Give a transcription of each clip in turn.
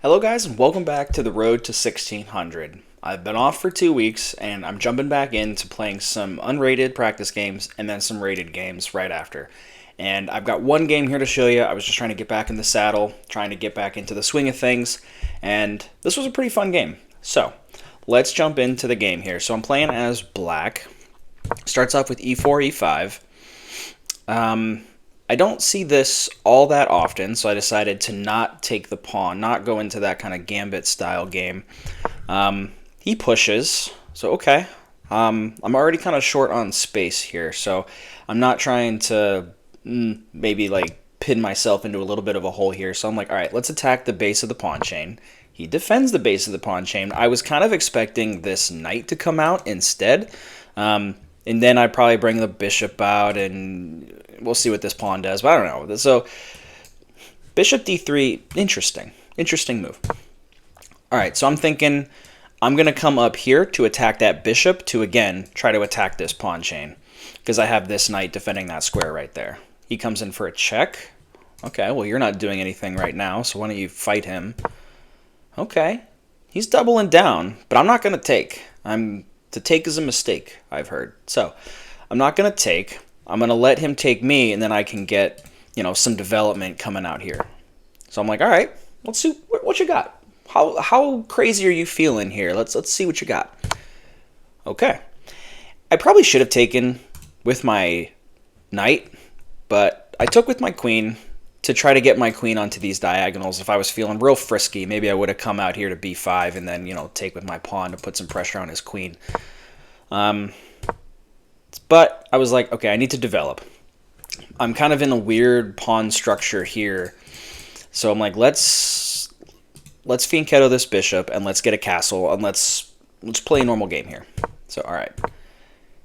Hello guys and welcome back to the road to 1600. I've been off for 2 weeks and I'm jumping back into playing some unrated practice games and then some rated games right after. And I've got one game here to show you. I was just trying to get back in the saddle, trying to get back into the swing of things, and this was a pretty fun game. So let's jump into the game here. So I'm playing as black. Starts off with e4, e5. I don't see this all that often, so I decided to not take the pawn, not go into that kind of gambit style game. He pushes, so okay. I'm already kind of short on space here, so I'm not trying to maybe like pin myself into a little bit of a hole here. So I'm like, all right, let's attack the base of the pawn chain. He defends the base of the pawn chain. I was kind of expecting this knight to come out instead. And then I'd probably bring the bishop out, and we'll see what this pawn does. But I don't know. So bishop d3, interesting move. All right, so I'm thinking I'm going to come up here to attack that bishop to, again, try to attack this pawn chain because I have this knight defending that square right there. He comes in for a check. Okay, well, you're not doing anything right now, so why don't you fight him? Okay, he's doubling down, but I'm not going to take. To take is a mistake, I've heard. So I'm not going to take. I'm going to let him take me, and then I can get, some development coming out here. So I'm like, all right, let's see what you got. How crazy are you feeling here? Let's see what you got. Okay. I probably should have taken with my knight, but I took with my queen to try to get my queen onto these diagonals. If I was feeling real frisky, maybe I would have come out here to b5 and then, take with my pawn to put some pressure on his queen. But I was like, okay, I need to develop. I'm kind of in a weird pawn structure here. So I'm like, let's fianchetto this bishop and let's get a castle and let's play a normal game here. So, all right.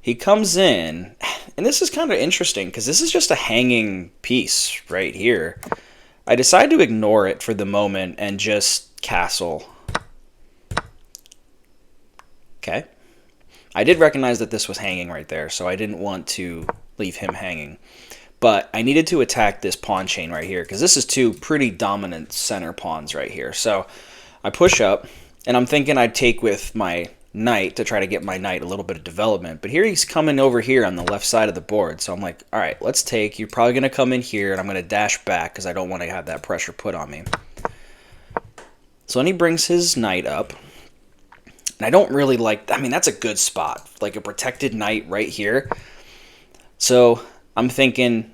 He comes in, and this is kind of interesting because this is just a hanging piece right here. I decide to ignore it for the moment and just castle. Okay. I did recognize that this was hanging right there, so I didn't want to leave him hanging. But I needed to attack this pawn chain right here because this is two pretty dominant center pawns right here. So I push up, and I'm thinking I'd take with my knight to try to get my knight a little bit of development. But here he's coming over here on the left side of the board. So I'm like, all right, let's take. You're probably going to come in here, and I'm going to dash back because I don't want to have that pressure put on me. So then he brings his knight up. And I don't really like, that's a good spot. Like a protected knight right here. So I'm thinking,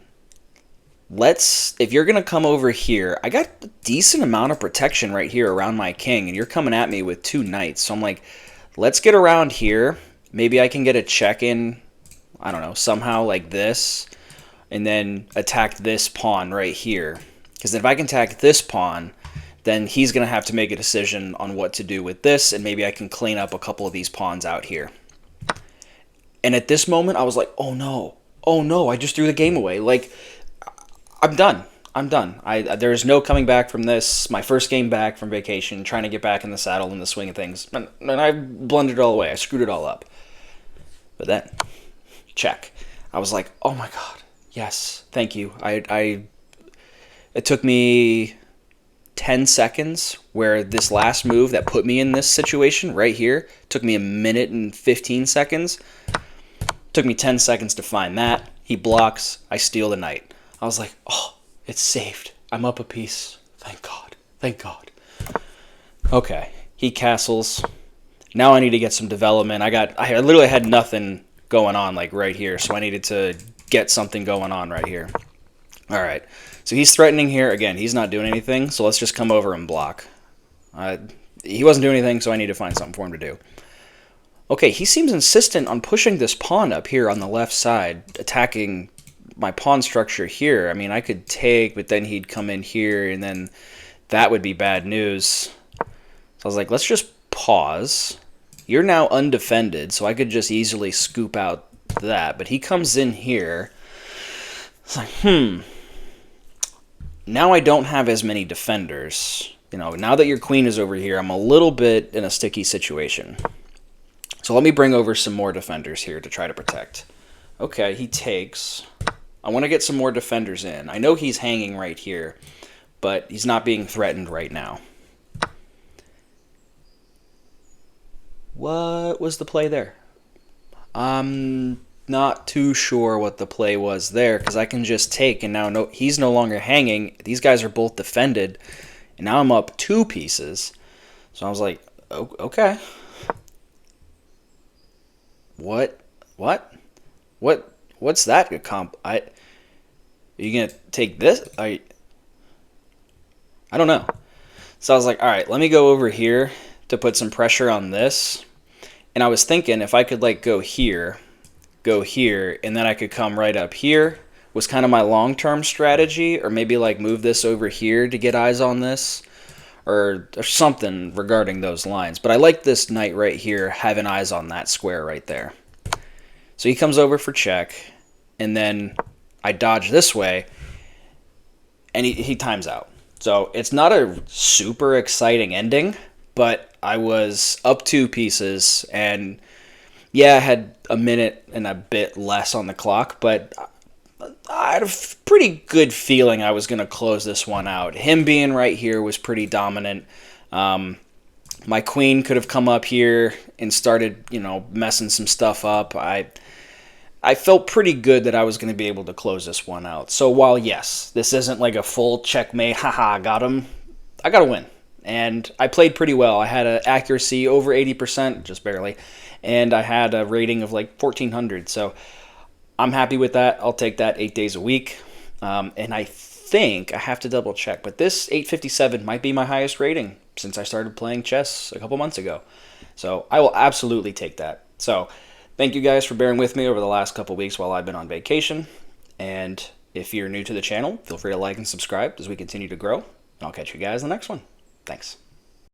if you're going to come over here, I got a decent amount of protection right here around my king. And you're coming at me with two knights. So I'm like, let's get around here. Maybe I can get a check in, I don't know, somehow like this. And then attack this pawn right here. Because if I can attack this pawn, then he's going to have to make a decision on what to do with this. And maybe I can clean up a couple of these pawns out here. And at this moment, I was like, oh no, I just threw the game away. Like, I'm done. There's no coming back from this. My first game back from vacation, trying to get back in the saddle in the swing of things. And I blundered it all away. I screwed it all up. But then, check. I was like, oh my God, yes, thank you. It took me 10 seconds where this last move that put me in this situation right here took me 1 minute and 15 seconds. Took me 10 seconds to find that. He blocks. I steal the knight. I was like, oh, it's saved. I'm up a piece. Thank God. Thank God. Okay. He castles. Now I need to get some development. I literally had nothing going on like right here, so I needed to get something going on right here. All right. So he's threatening here. Again, he's not doing anything, so let's just come over and block. He wasn't doing anything, so I need to find something for him to do. Okay, he seems insistent on pushing this pawn up here on the left side, attacking my pawn structure here. I could take, but then he'd come in here, and then that would be bad news. So I was like, let's just pause. You're now undefended, so I could just easily scoop out that. But he comes in here. It's like, Now I don't have as many defenders. Now that your queen is over here, I'm a little bit in a sticky situation. So let me bring over some more defenders here to try to protect. Okay, he takes. I want to get some more defenders in. I know he's hanging right here, but he's not being threatened right now. What was the play there? I'm not too sure what the play was there because I can just take, and now no, he's no longer hanging. These guys are both defended, and now I'm up 2 pieces. So I was like, oh, okay. What? What's that comp? Are you gonna take this? I don't know. So I was like, all right, let me go over here to put some pressure on this. And I was thinking if I could like go here, and then I could come right up here was kind of my long-term strategy, or maybe like move this over here to get eyes on this, or something regarding those lines. But I like this knight right here having eyes on that square right there. So he comes over for check, and then I dodge this way, and he times out. So it's not a super exciting ending, but I was up 2 pieces, and yeah, I had a minute and a bit less on the clock, but I had a pretty good feeling I was going to close this one out. Him being right here was pretty dominant. My queen could have come up here and started, messing some stuff up. I felt pretty good that I was going to be able to close this one out. So while, yes, this isn't like a full checkmate, haha, got him, I got to win. And I played pretty well. I had an accuracy over 80%, just barely, and I had a rating of like 1,400. So I'm happy with that. I'll take that 8 days a week. And I think, I have to double check, but this 857 might be my highest rating since I started playing chess a couple months ago. So I will absolutely take that. So thank you guys for bearing with me over the last couple weeks while I've been on vacation. And if you're new to the channel, feel free to like and subscribe as we continue to grow. And I'll catch you guys in the next one. Thanks.